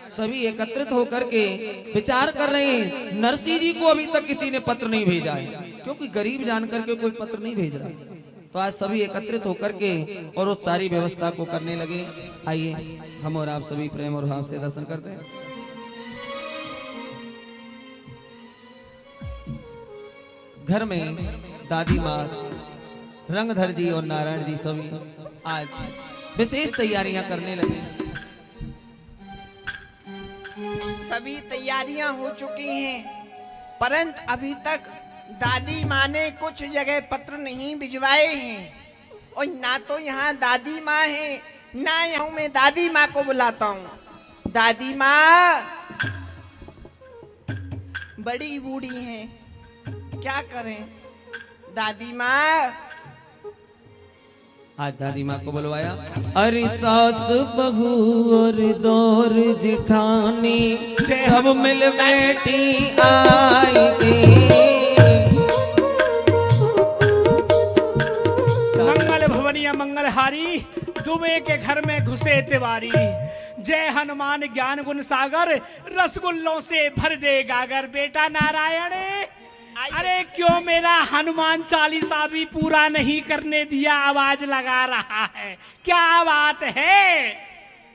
सभी एकत्रित होकर के विचार कर रहे हैं। नरसिंह जी को अभी तक किसी ने पत्र नहीं भेजा है, क्योंकि गरीब जान करके कोई पत्र नहीं भेज रहा। तो आज सभी एकत्रित होकर के और उस सारी व्यवस्था को करने लगे। आइए हम और आप सभी प्रेम और भाव से दर्शन करते हैं। घर में दादी माँ, रंगधर जी और नारायण जी सभी आज विशेष तैयारियां करने लगे। सभी तैयारियां हो चुकी हैं, परंतु अभी तक दादी माँ ने कुछ जगह पत्र नहीं भिजवाए हैं। और ना तो यहाँ दादी माँ है, ना यहाँ मैं दादी माँ को बुलाता हूँ। दादी माँ बड़ी बूढ़ी हैं, क्या करें दादी माँ। आज दादी माँ को बुलवाया। अरे सास बहू और दौर जिठानी सब मिल बैठी आएगी। मंगल भवनिया मंगलहारी, दुबे के घर में घुसे तिवारी। जय हनुमान ज्ञान गुण सागर, रसगुल्लों से भर दे गागर। बेटा नारायण, अरे क्यों मेरा हनुमान चालीसा भी पूरा नहीं करने दिया, आवाज लगा रहा है, क्या बात है?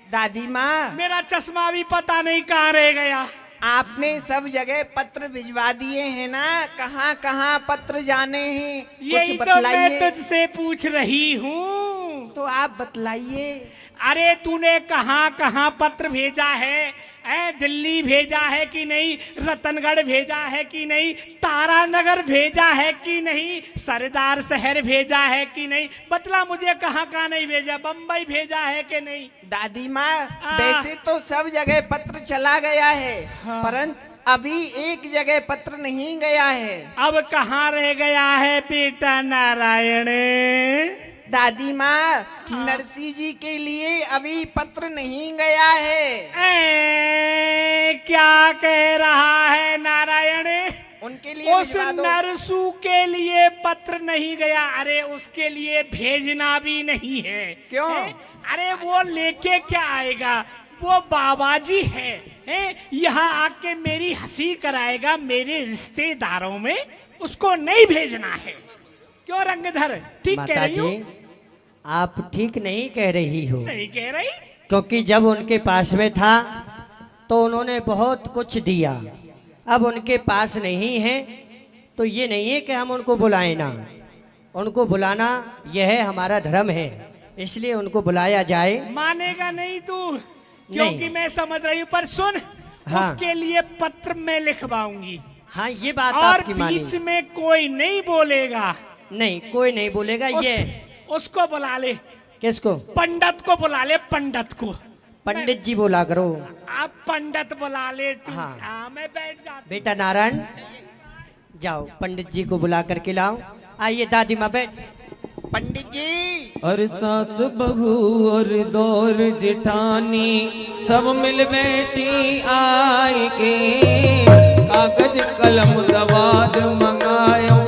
दादी माँ, मेरा चश्मा भी पता नहीं कहाँ रह गया। आपने सब जगह पत्र भिजवा दिए हैं ना, कहाँ कहाँ पत्र जाने हैं यही कुछ तो मैं बतलाइए। तुझसे पूछ रही हूँ। तो आप बतलाइए। अरे तूने कहाँ कहाँ पत्र भेजा है? दिल्ली भेजा है कि नहीं? रतनगढ़ भेजा है कि नहीं? तारानगर भेजा है कि नहीं? सरदार शहर भेजा है कि नहीं? बतला मुझे, कहाँ कहाँ नहीं भेजा? बम्बई भेजा है कि नहीं? दादी माँ, वैसे तो सब जगह पत्र चला गया है, हाँ। परंतु अभी एक जगह पत्र नहीं गया है। अब कहाँ रह गया है बेटा नारायण? दादी माँ, नरसिंह जी के लिए अभी पत्र नहीं गया है। क्या कह रहा है नारायण? उनके लिए उस भिजवा दो। नरसू के लिए पत्र नहीं गया? अरे उसके लिए भेजना भी नहीं है। क्यों? अरे वो लेके क्या आएगा? वो बाबा जी है, यहाँ आके मेरी हंसी कराएगा मेरे रिश्तेदारों में, उसको नहीं भेजना है। क्यों रंगधर, ठीक कह रही हूँ? आप ठीक नहीं कह रही हो, नहीं कह रही? क्योंकि जब उनके पास में था तो उन्होंने बहुत कुछ दिया, अब उनके पास नहीं है तो ये नहीं है कि हम उनको बुलाएं ना। उनको बुलाना यह हमारा धर्म है, इसलिए उनको बुलाया जाए। मानेगा नहीं तू, क्योंकि नहीं। मैं समझ रही हूँ, पर सुन, हाँ। उसके लिए पत्र मैं लिखवाऊंगी। हाँ, ये बात और आपकी मानी। बीच में कोई नहीं बोलेगा। नहीं, कोई नहीं बोलेगा। ये उसको बुला ले। किसको? पंडित को बुला ले, पंडित को। पंडित जी बोला करो। आप पंडित बुला ले तू। हाँ। हाँ, मैं बैठ जाता। बेटा नारायण, जाओ पंडित जी को बुला करके लाओ। आइए दादी माँ, बैठ। पंडित जी, और सास बहू और दौर जिठानी सब मिल बैठी आएगी। कागज कलम दवाद मंगायो,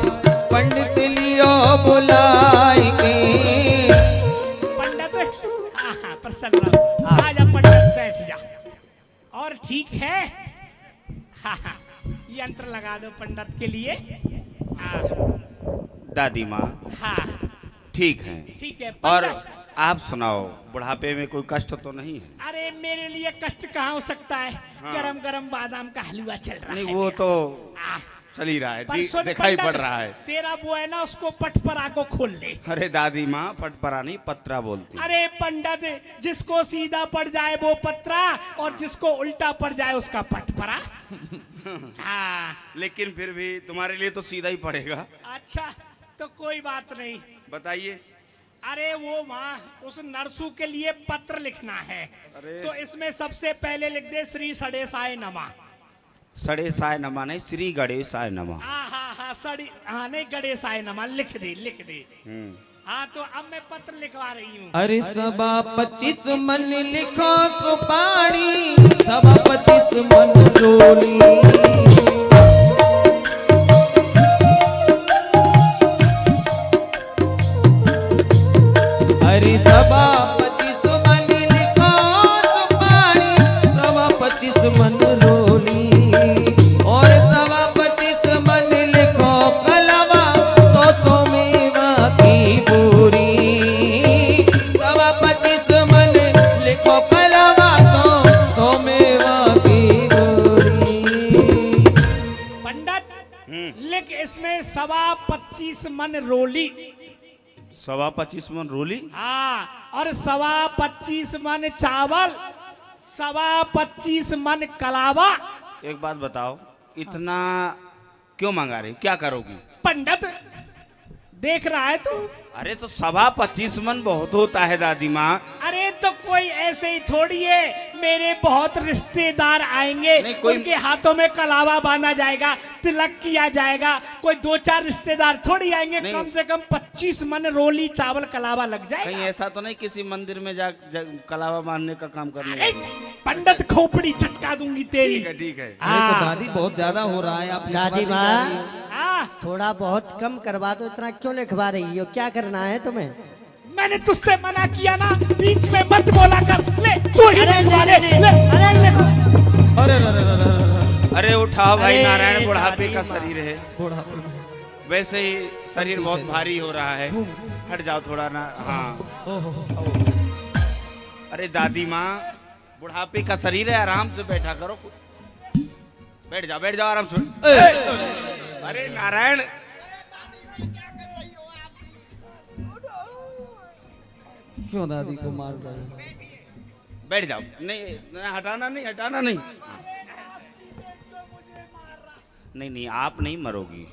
पंडित लियो बुलाएगी। पंडित, हाँ, प्रसन्न रहो। आजा पंडित, बैठ जा। और ठीक है? हाँ, यंत्र लगा दो पंडित के लिए। हाँ, दादी माँ हाँ, ठीक है। ठीक है और पंडित। आप सुनाओ, बुढ़ापे में कोई कष्ट तो नहीं है? अरे मेरे लिए कष्ट कहाँ हो सकता है? हाँ। गरम गरम बादाम का हलवा चल रहा नहीं, है। वो तो आह, चल ही रहा है, पर सुन दिखाई पंडित, पड़ रहा है। तेरा वो है ना, उसको पटपरा को खोल ले। अरे दादी माँ, पटपरा नहीं पत्रा बोलती। अरे पंडित, जिसको सीधा पड़ जाए वो पत्रा, और जिसको उल्टा पड़ जाए उसका पटपरा। हाँ। लेकिन फिर भी तुम्हारे लिए तो सीधा ही पड़ेगा। अच्छा, तो कोई बात नहीं। बताइए। अरे वो माँ, उस नरसू के लिए पत्र लिखना है। अरे। तो इसमें सबसे पहले लिख दे श्री सड़ेसाय नमा। सड़े साय नमा नहीं, श्री गणेशाय नमा। हाँ, सड़ी, हाँ नहीं, गणेशाय नमा लिख दे, लिख दे। हाँ, तो अब मैं पत्र लिखवा रही हूँ। अरे सबा 25 मन लिखो सुपारी, सबा 25 मन डोली। अरे सबा 25 मन लिखो सुपारी, सबा 25 मन रोली। 25 मन रोली। हाँ, और 25 मन चावल, 25 मन कलावा। एक बात बताओ, इतना क्यों मंगा रही, क्या करोगी? पंडित देख रहा है तू? अरे तो 25 मन बहुत होता है दादी माँ। अरे तो कोई ऐसे ही थोड़ी है, मेरे बहुत रिश्तेदार आएंगे, नहीं, कोई- उनके हाथों में कलावा बांधा जाएगा, तिलक किया जाएगा, कोई 2-4 रिश्तेदार थोड़ी आएंगे, नहीं। कम से कम 25 मन रोली चावल कलावा लग कहीं जाएगा। ऐसा तो नहीं किसी मंदिर में जा कलावा बांधने का काम करने अरे, का? पंडित खोपड़ी चटका दूंगी तेरी। ठीक है ठीक है। अरे तो हाँ। दादी बहुत ज्यादा हो रहा है, आप दादी लिखवा माँ नहीं जा रही हो। हाँ, थोड़ा बहुत कम करवा दो, इतना क्यों लिखवा रही हो, क्या करना है तुम्हें? मैंने तुझसे मना किया ना, बीच में मत बोला कर। ले तू ही अरे लिखवा ले, ले, ले, अरे ले। अरे अरे अरे अरे अरे, अरे उठाओ भाई, अरे नारायण बुढ़ापे दादी का माँ। शरीर है, बुढ़ापे में। वैसे ही शरीर बहुत भारी हो रहा है। हट जाओ थोड़ा ना। हाँ, ओहो, अरे दादी माँ, बुढ़ापे का शरीर है, आराम से बैठा करो। बैठ जाओ आराम से। अरे नारायण, क्यों दादी को मार रहे हो? बैठ जाओ। नहीं, हटाना नहीं। नहीं, आप नहीं मरोगी।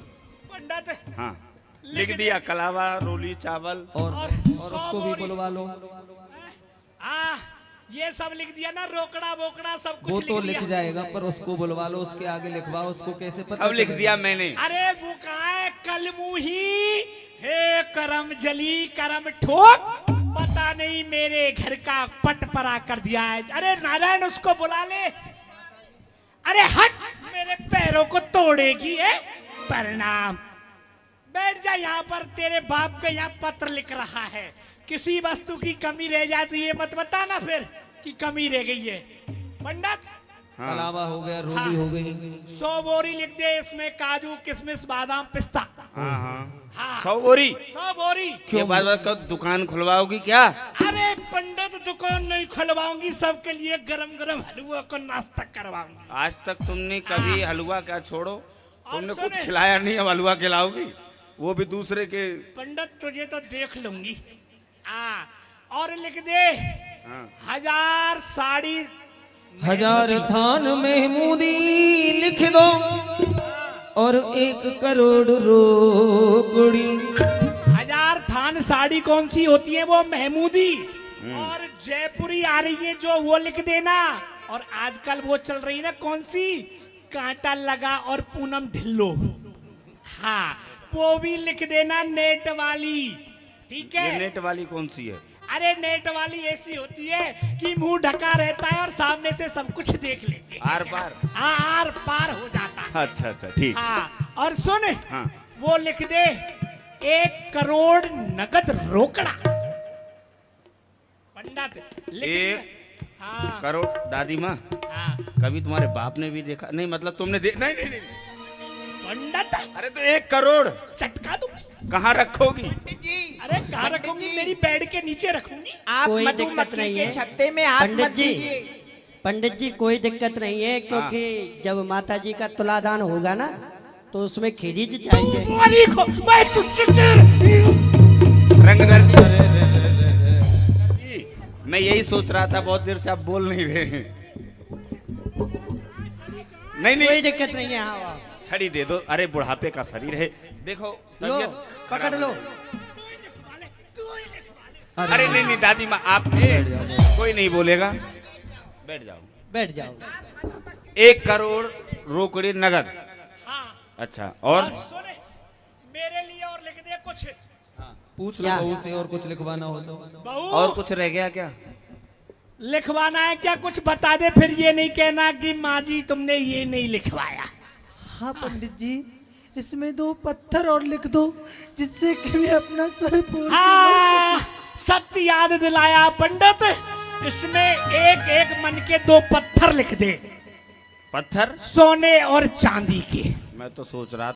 पंडित हाँ, लिख दिया कलावा रोली चावल। और उसको भी बुलवा लो। हाँ, ये सब लिख दिया ना, रोकड़ा बोकड़ा सब वो कुछ तो लिख लिख दिया। जाएगा, पर उसको बुलवा लो, उसके आगे लिखवाओ, उसको कैसे पता सब लिख चलेगा? दिया मैंने। अरे वो कहा है कलमुही, हे करम जली करम ठोक, पता नहीं मेरे घर का पटपरा कर दिया है। अरे नारायण उसको बुला ले। अरे हट, मेरे पैरों को तोड़ेगी है। प्रणाम, बैठ जा यहाँ पर, तेरे बाप के यहाँ पत्र लिख रहा है। किसी वस्तु की कमी रह जाए तो ये मत बताना फिर कि कमी रह गई है। पंडित, हाँ, कलावा हो गया, रोली हाँ। हो गई। 100 बोरी लिख दे, इसमें काजू किशमिश बादाम पिस्ता। हाँ। हाँ, 100 बोरी। 100 बोरी। ये बात कब दुकान खुलवाओगी क्या? अरे पंडित दुकान नहीं खुलवाऊंगी, सबके लिए गरम गरम हलवा को नाश्ता करवाऊंगी। आज तक तुमने कभी हलवा क्या छोड़ो, तुमने कुछ सुने। खिलाया नहीं, अब हलवा खिलाओगी, वो भी दूसरे के। पंडित तुझे तो देख लूंगी। और लिख दे, हाँ। 1000 साड़ी, 1000 थान महमूदी लिख दो, और 1 करोड़ रोकड़ी। 1000 थान साड़ी कौन सी होती है? वो महमूदी। और जयपुरी आ रही है जो, वो लिख देना। और आजकल वो चल रही है ना, कौन सी, कांटा लगा और पूनम ढिल्लो। हाँ, वो भी लिख देना, नेट वाली। ठीक ये है? नेट वाली कौन सी है? अरे नेट वाली ऐसी होती है कि मुंह ढका रहता है और सामने से सब कुछ देख लेते हैं। आर पार। हाँ, आर पार हो जाता है। अच्छा ठीक। हाँ, और सुन, हाँ। वो लिख दे, 1 करोड़ नगद रोकड़ा। पंडित लिख एक दे। हाँ, करोड़। दादी माँ, हाँ, कभी तुम्हारे बाप ने भी देखा नहीं, मतलब तुमने नहीं। पंडित अरे तो 1 करोड़ चटका दूं। कहाँ रखोगी? अरे कहाँ रखूंगी? मेरी बेड के नीचे रखूंगी। आप कोई दिक्कत मधुमक्खी नहीं के है। छत्ते में हाथ पंडित मत जी, दीजिए। पंडित जी कोई दिक्कत नहीं है, क्योंकि जब माता जी का तुलादान होगा ना, तो उसमें खीरीज चाहिए। तुम्हारी को मैं तुझसे रंगदर मैं यही सोच रहा था, बहुत देर से आप बोल नहीं रहे हैं। नहीं कोई दिक्कत नहीं है। हाँ, छड़ी दे दो। अरे बुढ़ापे का शरीर है, देखो लो, तबीयत पकड़ खराब लो। है। अरे नहीं दादी माँ, आप कोई नहीं बोलेगा, बैठ जाओ। बैठ जाओ। 1 करोड़ रोकड़ी नगद। हाँ, अच्छा, और सुने, मेरे लिए और लिख दे कुछ। पूछ लो क्या? बहू से, और कुछ लिखवाना हो तो। बहू, और कुछ रह गया क्या? लिखवाना है क्या? कुछ बता दे, फिर ये नहीं कहना कि माँ जी तुमने ये नहीं लिखवाया। हाँ पंडित जी, इसमें 2 पत्थर और लिख दो, जिससे कि मैं अपना सर फोड़ हाँ, सत्य याद दिलाया पंडित। इसमें एक मन के 2 पत्थर लिख दे, पत्थर? सोने और चांदी के। मैं तो सोच रहा